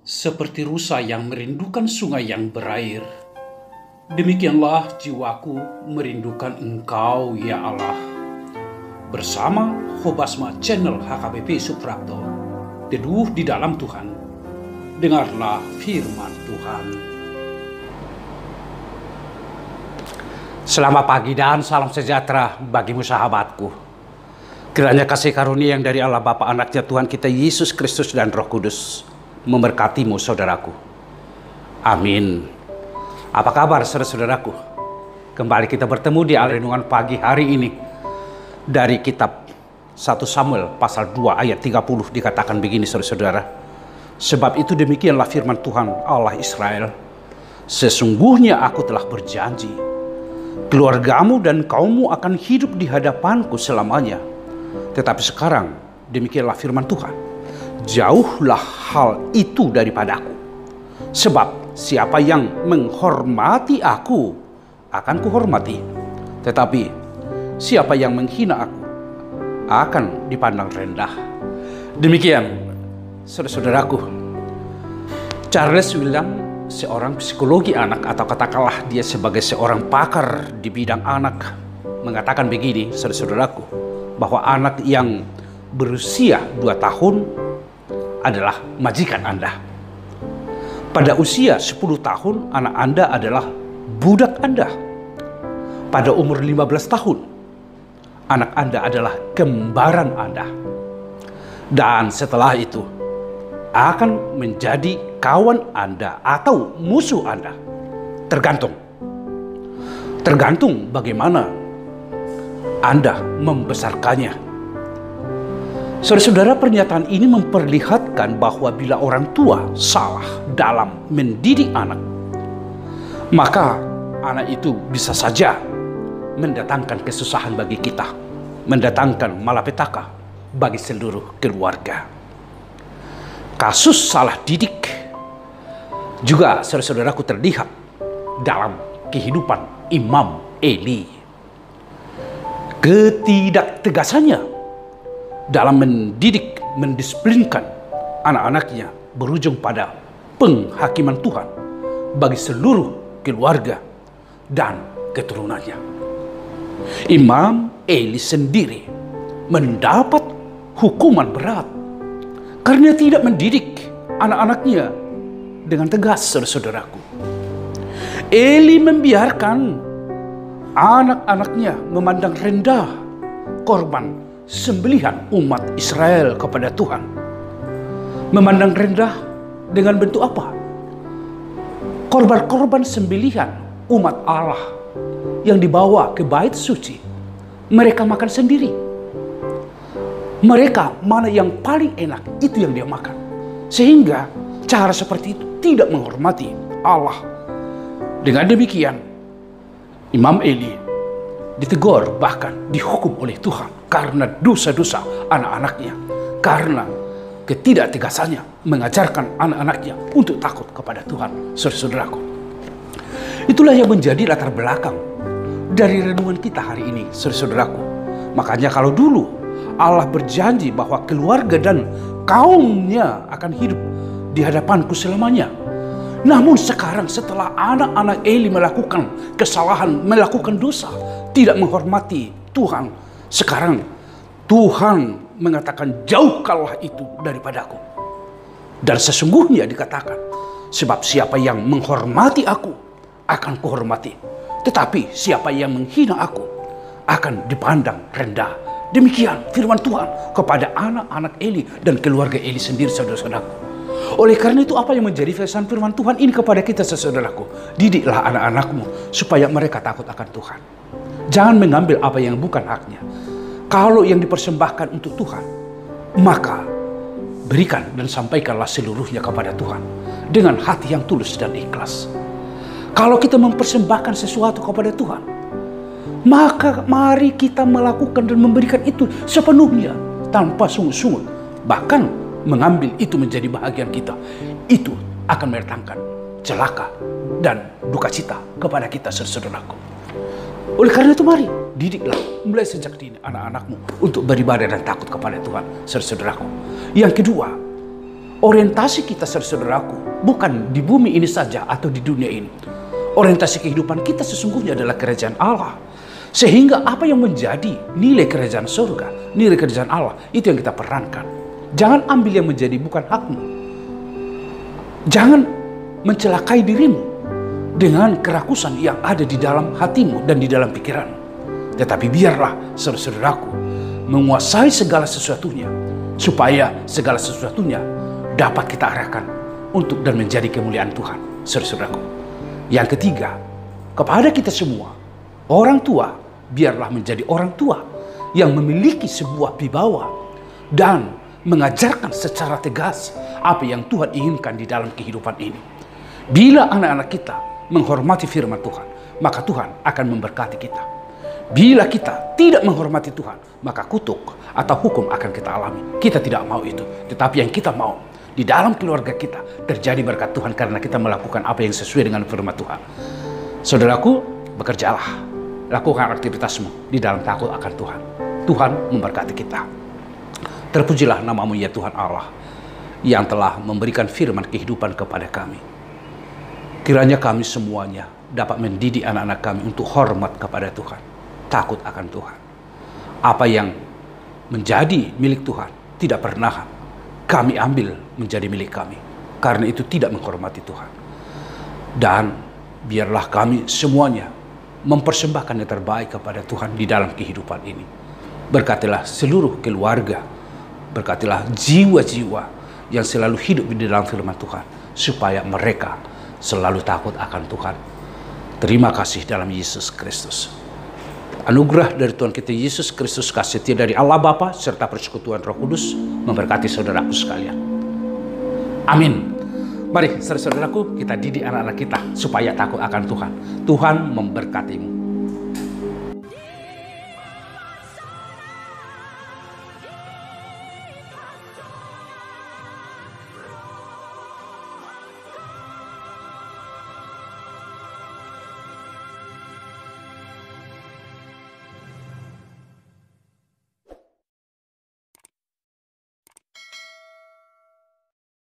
Seperti rusa yang merindukan sungai yang berair, demikianlah jiwaku merindukan Engkau, ya Allah. Bersama Hobasma Channel HKBP Suprapto, teduh di dalam Tuhan, dengarlah firman Tuhan. Selamat pagi dan salam sejahtera bagimu sahabatku. Kiranya kasih karunia yang dari Allah Bapa, Anaknya Tuhan kita Yesus Kristus dan Roh Kudus memberkatimu saudaraku. Amin. Apa kabar saudara-saudaraku? Kembali kita bertemu di renungan pagi hari ini dari kitab 1 Samuel pasal 2 ayat 30 dikatakan begini saudara-saudara. Sebab itu demikianlah firman Tuhan Allah Israel. Sesungguhnya aku telah berjanji, keluargamu dan kaummu akan hidup di hadapanku selamanya. Tetapi sekarang demikianlah firman Tuhan, jauhlah hal itu daripadaku. Sebab siapa yang menghormati aku akan kuhormati, tetapi siapa yang menghina aku akan dipandang rendah. Demikian saudara-saudaraku, Charles William, seorang psikologi anak atau katakanlah dia sebagai seorang pakar di bidang anak, mengatakan begini saudara-saudaraku, bahwa anak yang berusia 2 tahun adalah majikan Anda. Pada usia 10 tahun anak Anda adalah budak Anda. Pada umur 15 tahun anak Anda adalah kembaran Anda. Dan setelah itu akan menjadi kawan Anda atau musuh Anda. Tergantung bagaimana Anda membesarkannya. Saudara-saudara, pernyataan ini memperlihatkan bahwa bila orang tua salah dalam mendidik anak, maka anak itu bisa saja mendatangkan kesusahan bagi kita, mendatangkan malapetaka bagi seluruh keluarga. Kasus salah didik juga saudara-saudaraku terlihat dalam kehidupan Imam Eli. Ketidaktegasannya dalam mendidik, mendisiplinkan anak-anaknya berujung pada penghakiman Tuhan bagi seluruh keluarga dan keturunannya. Imam Eli sendiri mendapat hukuman berat karena tidak mendidik anak-anaknya dengan tegas, saudara-saudaraku. Eli membiarkan anak-anaknya memandang rendah korban sembelihan umat Israel kepada Tuhan. Memandang rendah dengan bentuk apa? Korban-korban sembelihan umat Allah yang dibawa ke bait suci, mereka makan sendiri. Mereka mana yang paling enak, itu yang dia makan. Sehingga cara seperti itu tidak menghormati Allah. Dengan demikian Imam Eli ditegur, bahkan dihukum oleh Tuhan karena dosa-dosa anak-anaknya, karena ketidaktegasannya mengajarkan anak-anaknya untuk takut kepada Tuhan. Saudara-saudaraku, itulah yang menjadi latar belakang dari renungan kita hari ini, saudara-saudaraku. Makanya kalau dulu Allah berjanji bahwa keluarga dan kaumnya akan hidup di hadapanku selamanya, namun sekarang setelah anak-anak Eli melakukan kesalahan, melakukan dosa, tidak menghormati Tuhan, sekarang Tuhan mengatakan, jauhkanlah itu daripadaku. Dan sesungguhnya dikatakan, sebab siapa yang menghormati aku akan kuhormati, tetapi siapa yang menghina aku akan dipandang rendah. Demikian firman Tuhan kepada anak-anak Eli dan keluarga Eli sendiri, saudara-saudaraku. Oleh karena itu, apa yang menjadi pesan firman Tuhan ini kepada kita, saudaraku? Didiklah anak-anakmu supaya mereka takut akan Tuhan. Jangan mengambil apa yang bukan haknya. Kalau yang dipersembahkan untuk Tuhan, maka berikan dan sampaikanlah seluruhnya kepada Tuhan dengan hati yang tulus dan ikhlas. Kalau kita mempersembahkan sesuatu kepada Tuhan, maka mari kita melakukan dan memberikan itu sepenuhnya tanpa sungut-sungut, bahkan mengambil itu menjadi bahagian kita. Itu akan mendatangkan celaka dan duka cita kepada kita, saudaraku. Oleh karena itu, mari didiklah mulai sejak dini anak-anakmu untuk beribadah dan takut kepada Tuhan, saudaraku. Yang kedua, orientasi kita saudaraku bukan di bumi ini saja atau di dunia ini. Orientasi kehidupan kita sesungguhnya adalah kerajaan Allah. Sehingga apa yang menjadi nilai kerajaan surga, nilai kerajaan Allah, itu yang kita perankan. Jangan ambil yang menjadi bukan hakmu. Jangan mencelakai dirimu dengan kerakusan yang ada di dalam hatimu dan di dalam pikiranmu. Tetapi biarlah saudaraku menguasai segala sesuatunya, supaya segala sesuatunya dapat kita arahkan untuk dan menjadi kemuliaan Tuhan, saudaraku. Yang ketiga, kepada kita semua, orang tua, biarlah menjadi orang tua yang memiliki sebuah wibawa dan mengajarkan secara tegas apa yang Tuhan inginkan di dalam kehidupan ini. Bila anak-anak kita menghormati firman Tuhan, maka Tuhan akan memberkati kita. Bila kita tidak menghormati Tuhan, maka kutuk atau hukum akan kita alami. Kita tidak mau itu, tetapi yang kita mau, di dalam keluarga kita terjadi berkat Tuhan karena kita melakukan apa yang sesuai dengan firman Tuhan. Saudaraku, bekerjalah, lakukan aktivitasmu di dalam takut akan Tuhan. Tuhan memberkati kita. Terpujilah namamu ya Tuhan Allah, yang telah memberikan firman kehidupan kepada kami. Kiranya kami semuanya dapat mendidik anak-anak kami untuk hormat kepada Tuhan, takut akan Tuhan. Apa yang menjadi milik Tuhan tidak pernah kami ambil menjadi milik kami, karena itu tidak menghormati Tuhan. Dan biarlah kami semuanya mempersembahkan yang terbaik kepada Tuhan di dalam kehidupan ini. Berkatilah seluruh keluarga, berkatilah jiwa-jiwa yang selalu hidup di dalam firman Tuhan, supaya mereka selalu takut akan Tuhan. Terima kasih dalam Yesus Kristus. Anugerah dari Tuhan kita Yesus Kristus, kasih setia dari Allah Bapa, serta persekutuan Roh Kudus memberkati saudaraku sekalian. Amin. Mari saudaraku, kita didik anak-anak kita supaya takut akan Tuhan. Tuhan memberkatimu.